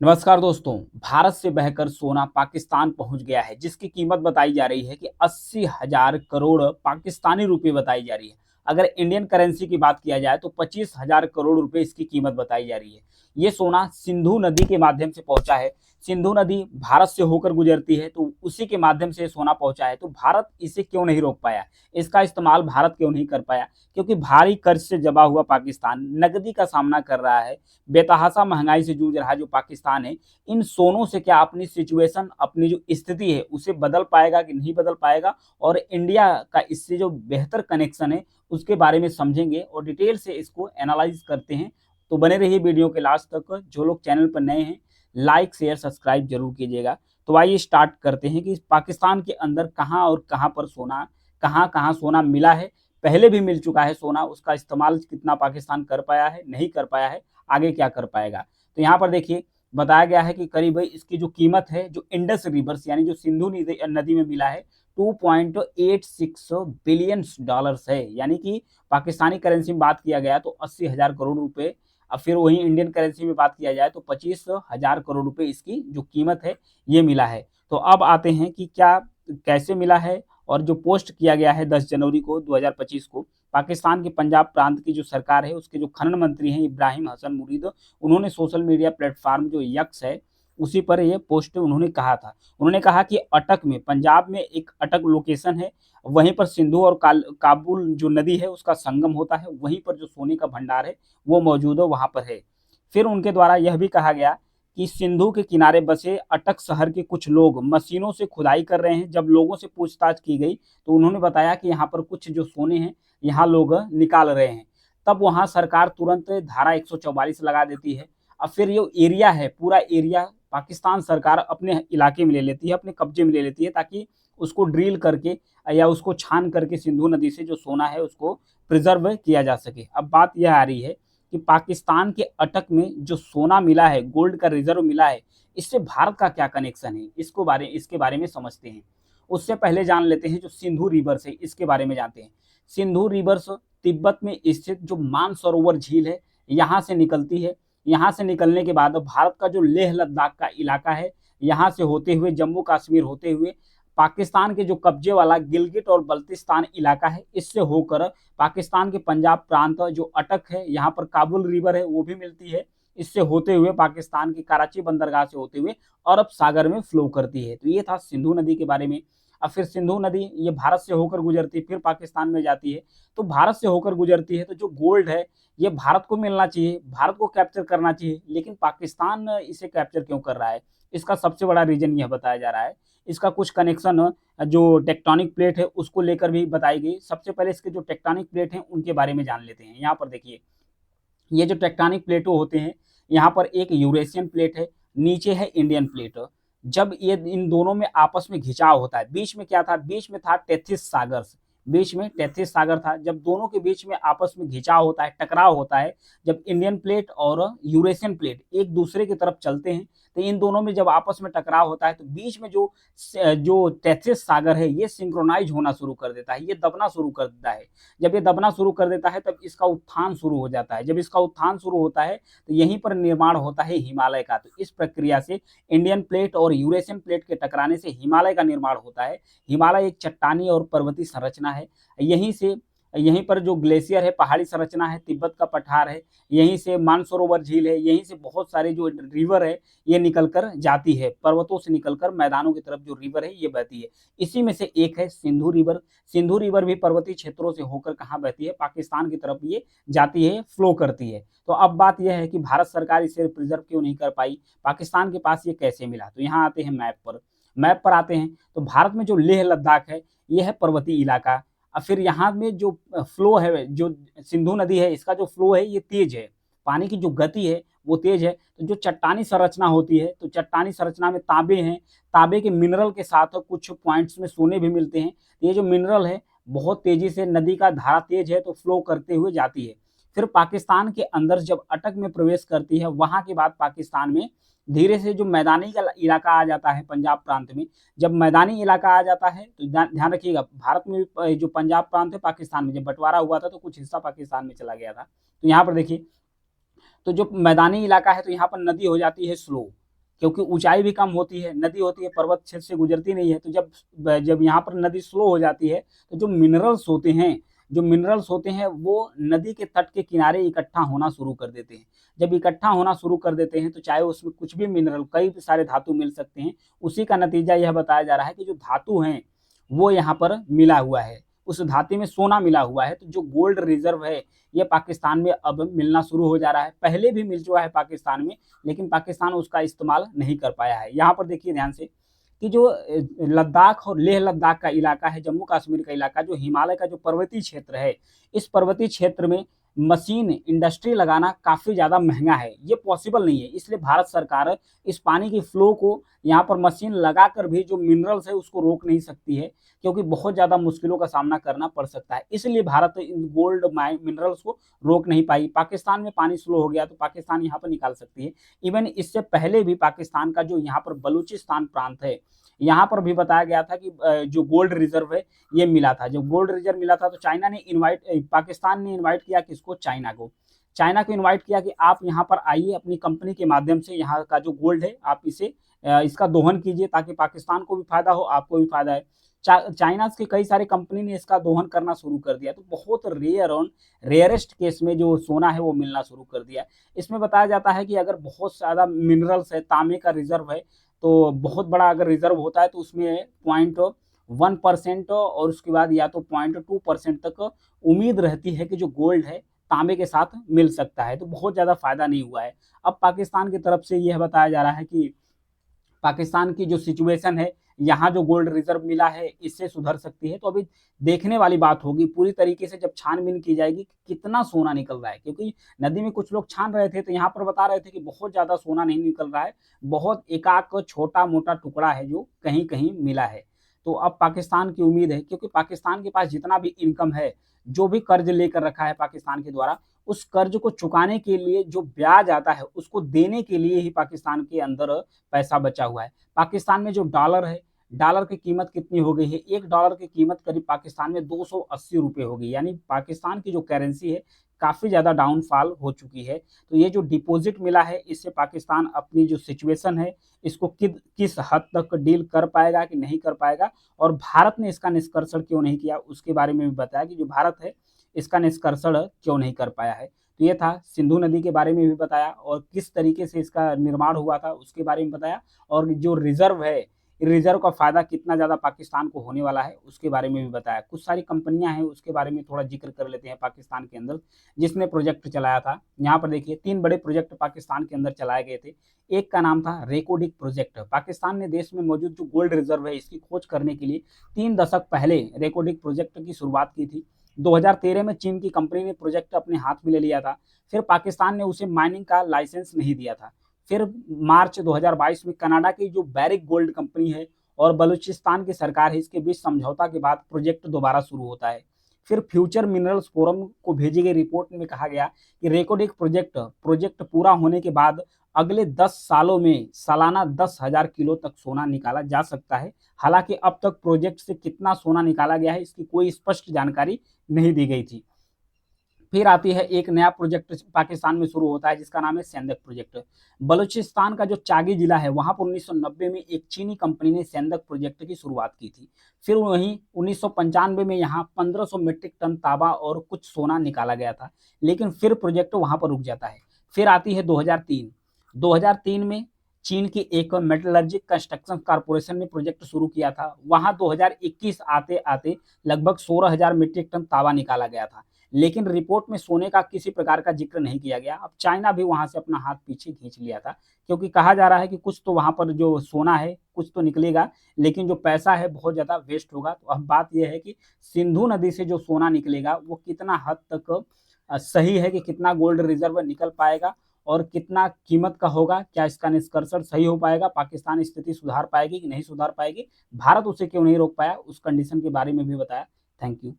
नमस्कार दोस्तों। भारत से बहकर सोना पाकिस्तान पहुंच गया है, जिसकी कीमत बताई जा रही है कि 80,000 करोड़ पाकिस्तानी रुपए बताई जा रही है। अगर इंडियन करेंसी की बात किया जाए तो 25,000 करोड़ रुपए इसकी कीमत बताई जा रही है। ये सोना सिंधु नदी के माध्यम से पहुंचा है। सिंधु नदी भारत से होकर गुजरती है, तो उसी के माध्यम से सोना पहुंचा है। तो भारत इसे क्यों नहीं रोक पाया, इसका इस्तेमाल भारत क्यों नहीं कर पाया? क्योंकि भारी कर्ज से जबा हुआ पाकिस्तान नकदी का सामना कर रहा है। बेतहासा महंगाई से जूझ रहा जो पाकिस्तान है, इन सोनों से क्या अपनी सिचुएशन, अपनी जो स्थिति है उसे बदल पाएगा कि नहीं बदल पाएगा, और इंडिया का इससे जो बेहतर कनेक्शन है उसके बारे में समझेंगे और डिटेल से इसको एनालाइज करते हैं। तो बने रहिए वीडियो के लास्ट तक। जो लोग चैनल पर नए हैं, लाइक शेयर सब्सक्राइब जरूर कीजिएगा। तो आइए स्टार्ट करते हैं कि पाकिस्तान के अंदर कहाँ और कहाँ पर सोना, कहाँ कहाँ सोना मिला है, पहले भी मिल चुका है सोना, उसका इस्तेमाल कितना पाकिस्तान कर पाया है, नहीं कर पाया है, आगे क्या कर पाएगा। तो यहाँ पर देखिए बताया गया है कि करीब इसकी जो कीमत है, जो इंडस रिवर्स यानी जो सिंधु नदी में मिला है, 2.86 बिलियन डॉलर्स है। यानी कि पाकिस्तानी करेंसी में बात किया गया तो 80,000 करोड़ रुपए। अब फिर वही इंडियन करेंसी में बात किया जाए तो 25,000 करोड़ रुपए इसकी जो कीमत है ये मिला है। तो अब आते हैं कि क्या कैसे मिला है, और जो पोस्ट किया गया है 10 जनवरी को 2025 को, पाकिस्तान के पंजाब प्रांत की जो सरकार है उसके जो खनन मंत्री हैं इब्राहिम हसन मुरीद, उन्होंने सोशल मीडिया प्लेटफॉर्म जो यक्स है उसी पर ये पोस्ट उन्होंने कहा था। उन्होंने कहा कि अटक में, पंजाब में एक अटक लोकेशन है, वहीं पर सिंधु और काबुल जो नदी है उसका संगम होता है, वहीं पर जो सोने का भंडार है वो मौजूद है, वहां पर है। फिर उनके द्वारा यह भी कहा गया कि सिंधु के किनारे बसे अटक शहर के कुछ लोग मशीनों से खुदाई कर रहे हैं। जब लोगों से पूछताछ की गई तो उन्होंने बताया कि यहाँ पर कुछ जो सोने हैं यहाँ लोग निकाल रहे हैं। तब वहाँ सरकार तुरंत धारा 144 लगा देती है। अब फिर ये एरिया है, पूरा एरिया पाकिस्तान सरकार अपने इलाके में ले लेती है, अपने कब्जे में ले लेती है, ताकि उसको ड्रिल करके या उसको छान करके सिंधु नदी से जो सोना है उसको प्रिजर्व किया जा सके। अब बात यह आ रही है कि पाकिस्तान के अटक में जो सोना मिला है, गोल्ड का रिजर्व मिला है, इससे भारत का क्या कनेक्शन है, इसके बारे में समझते हैं। उससे पहले जान लेते हैं जो सिंधु रिवर्स है इसके बारे में जानते हैं। सिंधु रिवर्स तिब्बत में स्थित जो मानसरोवर झील है यहाँ से निकलती है। यहाँ से निकलने के बाद भारत का जो लेह लद्दाख का इलाका है, यहाँ से होते हुए जम्मू कश्मीर होते हुए पाकिस्तान के जो कब्जे वाला गिलगिट और बल्तिस्तान इलाका है, इससे होकर पाकिस्तान के पंजाब प्रांत जो अटक है, यहाँ पर काबुल रिवर है वो भी मिलती है, इससे होते हुए पाकिस्तान की कराची बंदरगाह से होते हुए अरब सागर में फ्लो करती है। तो ये था सिंधु नदी के बारे में। अब फिर सिंधु नदी ये भारत से होकर गुजरती है, फिर पाकिस्तान में जाती है। तो भारत से होकर गुजरती है तो जो गोल्ड है ये भारत को मिलना चाहिए, भारत को कैप्चर करना चाहिए, लेकिन पाकिस्तान इसे कैप्चर क्यों कर रहा है? इसका सबसे बड़ा रीजन यह बताया जा रहा है। इसका कुछ कनेक्शन जो टेक्टोनिक प्लेट है उसको लेकर भी बताई गई। सबसे पहले इसके जो टेक्टोनिक प्लेट हैं उनके बारे में जान लेते हैं। यहाँ पर देखिए, ये जो टेक्टोनिक प्लेटों होते हैं, यहाँ पर एक यूरेशियन प्लेट है, नीचे है इंडियन प्लेट। जब ये इन दोनों में आपस में घिंचाव होता है, बीच में क्या था, बीच में था टेथिस सागर, बीच में टेथिस सागर था। जब दोनों के बीच में आपस में घिंचाव होता है, टकराव होता है, जब इंडियन प्लेट और यूरेशियन प्लेट एक दूसरे की तरफ चलते हैं, तो इन दोनों में जब आपस में टकराव होता है तो बीच में जो जो टेथिस सागर है ये सिंक्रोनाइज होना शुरू कर देता है, ये दबना शुरू कर देता है। जब ये दबना शुरू कर देता है तब इसका उत्थान शुरू हो जाता है। जब इसका उत्थान शुरू होता है तो यहीं पर निर्माण होता है हिमालय का। तो इस प्रक्रिया से इंडियन प्लेट और यूरेशियन प्लेट के टकराने से हिमालय का निर्माण होता है। हिमालय एक चट्टानी और पर्वतीय संरचना है। यहीं पर जो ग्लेशियर है, पहाड़ी संरचना है, तिब्बत का पठार है, यहीं से मानसरोवर झील है, यहीं से बहुत सारे जो रिवर है ये निकलकर जाती है, पर्वतों से निकलकर मैदानों की तरफ जो रिवर है ये बहती है। इसी में से एक है सिंधु रिवर। सिंधु रिवर भी पर्वतीय क्षेत्रों से होकर कहाँ बहती है, पाकिस्तान की तरफ ये जाती है, फ्लो करती है। तो अब बात यह है कि भारत सरकार इसे प्रिजर्व क्यों नहीं कर पाई, पाकिस्तान के पास ये कैसे मिला। तो यहाँ आते हैं मैप पर आते हैं। तो भारत में जो लेह लद्दाख है यह है पर्वतीय इलाका। और फिर यहाँ में जो फ्लो है, जो सिंधु नदी है इसका जो फ्लो है ये तेज है, पानी की जो गति है वो तेज है। तो जो चट्टानी संरचना होती है, तो चट्टानी संरचना में तांबे हैं, तांबे के मिनरल के साथ कुछ पॉइंट्स में सोने भी मिलते हैं। तो ये जो मिनरल है बहुत तेजी से, नदी का धारा तेज है तो फ्लो करते हुए जाती है। फिर पाकिस्तान के अंदर जब अटक में प्रवेश करती है, वहां के बाद पाकिस्तान में धीरे से जो मैदानी का इलाका आ जाता है पंजाब प्रांत में, जब मैदानी इलाका आ जाता है तो ध्यान रखिएगा, भारत में भी जो पंजाब प्रांत है पाकिस्तान में जब बंटवारा हुआ था तो कुछ हिस्सा पाकिस्तान में चला गया था। तो यहाँ पर देखिए, तो जो मैदानी इलाका है तो यहाँ पर नदी हो जाती है स्लो, क्योंकि ऊंचाई भी कम होती है, नदी होती है, पर्वत क्षेत्र से गुजरती नहीं है। तो जब जब यहाँ पर नदी स्लो हो जाती है तो जो मिनरल्स होते हैं वो नदी के तट के किनारे इकट्ठा होना शुरू कर देते हैं। जब इकट्ठा होना शुरू कर देते हैं तो चाहे उसमें कुछ भी मिनरल, कई सारे धातु मिल सकते हैं, उसी का नतीजा यह बताया जा रहा है कि जो धातु हैं वो यहाँ पर मिला हुआ है, उस धातु में सोना मिला हुआ है। तो जो गोल्ड रिजर्व है ये पाकिस्तान में अब मिलना शुरू हो जा रहा है। पहले भी मिल चुका है पाकिस्तान में, लेकिन पाकिस्तान उसका इस्तेमाल नहीं कर पाया है। यहाँ पर देखिए ध्यान से कि जो लद्दाख और लेह लद्दाख का इलाका है, जम्मू कश्मीर का इलाका, जो हिमालय का जो पर्वतीय क्षेत्र है, इस पर्वतीय क्षेत्र में मशीन इंडस्ट्री लगाना काफ़ी ज़्यादा महंगा है, ये पॉसिबल नहीं है। इसलिए भारत सरकार इस पानी की फ्लो को यहाँ पर मशीन लगाकर भी जो मिनरल्स है उसको रोक नहीं सकती है, क्योंकि बहुत ज़्यादा मुश्किलों का सामना करना पड़ सकता है। इसलिए भारत इन गोल्ड मिनरल्स को रोक नहीं पाई। पाकिस्तान में पानी स्लो हो गया तो पाकिस्तान यहाँ पर निकाल सकती है। इवन इससे पहले भी पाकिस्तान का जो यहाँ पर बलूचिस्तान प्रांत है, यहाँ पर भी बताया गया था कि जो गोल्ड रिजर्व है ये मिला था। जब गोल्ड रिजर्व मिला था तो पाकिस्तान ने इन्वाइट किया किसको? चाइना को इन्वाइट किया कि आप यहाँ पर आइए, अपनी कंपनी के माध्यम से यहाँ का जो गोल्ड है आप इसका दोहन कीजिए, ताकि पाकिस्तान को भी फायदा हो, आपको भी फायदा है। चाइना के कई सारे कंपनी ने इसका दोहन करना शुरू कर दिया। तो बहुत रेयरेस्ट केस में जो सोना है वो मिलना शुरू कर दिया। इसमें बताया जाता है कि अगर बहुत ज़्यादा मिनरल्स है, तांबे का रिजर्व है, तो बहुत बड़ा अगर रिजर्व होता है तो उसमें 0.1% और उसके बाद या तो 0.2% तक उम्मीद रहती है कि जो गोल्ड है तांबे के साथ मिल सकता है। तो बहुत ज़्यादा फायदा नहीं हुआ है। अब पाकिस्तान की तरफ से यह बताया जा रहा है कि पाकिस्तान की जो सिचुएशन है, यहाँ जो गोल्ड रिजर्व मिला है इससे सुधर सकती है। तो अभी देखने वाली बात होगी पूरी तरीके से जब छानबीन की जाएगी कि कितना सोना निकल रहा है, क्योंकि नदी में कुछ लोग छान रहे थे तो यहाँ पर बता रहे थे कि बहुत ज़्यादा सोना नहीं निकल रहा है, बहुत एकाक छोटा मोटा टुकड़ा है जो कहीं कहीं मिला है। तो अब पाकिस्तान की उम्मीद है, क्योंकि पाकिस्तान के पास जितना भी इनकम है, जो भी कर्ज लेकर रखा है पाकिस्तान के द्वारा, उस कर्ज को चुकाने के लिए जो ब्याज आता है उसको देने के लिए ही पाकिस्तान के अंदर पैसा बचा हुआ है। पाकिस्तान में जो डॉलर है, डॉलर की कीमत कितनी हो गई है? $1 की कीमत करीब पाकिस्तान में 280 रुपये हो गई। यानी पाकिस्तान की जो करेंसी है काफ़ी ज़्यादा डाउनफॉल हो चुकी है। तो ये जो डिपॉजिट मिला है इससे पाकिस्तान अपनी जो सिचुएशन है इसको किस हद तक डील कर पाएगा कि नहीं कर पाएगा, और भारत ने इसका निष्कर्षण क्यों नहीं किया उसके बारे में भी बताया कि जो भारत है इसका निष्कर्षण क्यों नहीं कर पाया है। तो ये था, सिंधु नदी के बारे में भी बताया और किस तरीके से इसका निर्माण हुआ था उसके बारे में बताया, और जो रिजर्व है, रिजर्व का फायदा कितना ज़्यादा पाकिस्तान को होने वाला है उसके बारे में भी बताया। कुछ सारी कंपनियां हैं उसके बारे में थोड़ा जिक्र कर लेते हैं पाकिस्तान के अंदर जिसने प्रोजेक्ट चलाया था। यहाँ पर देखिए 3 बड़े प्रोजेक्ट पाकिस्तान के अंदर चलाए गए थे। एक का नाम था रेकोडिक प्रोजेक्ट। पाकिस्तान ने देश में मौजूद जो गोल्ड रिजर्व है इसकी खोज करने के लिए 3 दशक पहले रेकोडिक प्रोजेक्ट की शुरुआत की थी। 2013 में चीन की कंपनी ने प्रोजेक्ट अपने हाथ में ले लिया था। फिर पाकिस्तान ने उसे माइनिंग का लाइसेंस नहीं दिया था। फिर मार्च 2022 में कनाडा की जो बैरिक गोल्ड कंपनी है और बलूचिस्तान की सरकार है, इसके बीच समझौता के बाद प्रोजेक्ट दोबारा शुरू होता है। फिर फ्यूचर मिनरल्स फोरम को भेजी गई रिपोर्ट में कहा गया कि रेकोडिक प्रोजेक्ट पूरा होने के बाद अगले 10 सालों में सालाना 10,000 किलो तक सोना निकाला जा सकता है। हालांकि अब तक प्रोजेक्ट से कितना सोना निकाला गया है इसकी कोई स्पष्ट जानकारी नहीं दी गई थी। फिर आती है एक नया प्रोजेक्ट पाकिस्तान में शुरू होता है जिसका नाम है सेंदक प्रोजेक्ट। बलूचिस्तान का जो चागी जिला है वहां पर 1990 में एक चीनी कंपनी ने सेंदक प्रोजेक्ट की शुरुआत की थी। फिर वहीं 1995 में यहाँ 1500 मीट्रिक टन तांबा और कुछ सोना निकाला गया था, लेकिन फिर प्रोजेक्ट वहां पर रुक जाता है। फिर आती है 2003 में चीन की एक मेटलर्जिक कंस्ट्रक्शन कारपोरेशन ने प्रोजेक्ट शुरू किया था। वहां 2021 आते आते लगभग 16,000 मीट्रिक टन तांबा निकाला गया था, लेकिन रिपोर्ट में सोने का किसी प्रकार का जिक्र नहीं किया गया। अब चाइना भी वहां से अपना हाथ पीछे खींच लिया था, क्योंकि कहा जा रहा है कि कुछ तो वहां पर जो सोना है कुछ तो निकलेगा, लेकिन जो पैसा है बहुत ज्यादा वेस्ट होगा। तो अब बात यह है कि सिंधु नदी से जो सोना निकलेगा वो कितना हद तक सही है, कि कितना गोल्ड रिजर्व निकल पाएगा और कितना कीमत का होगा, क्या इसका निष्कर्षण सही हो पाएगा, पाकिस्तान स्थिति सुधार पाएगी कि नहीं सुधार पाएगी, भारत उसे क्यों नहीं रोक पाया, उस कंडीशन के बारे में भी बताया। Thank you.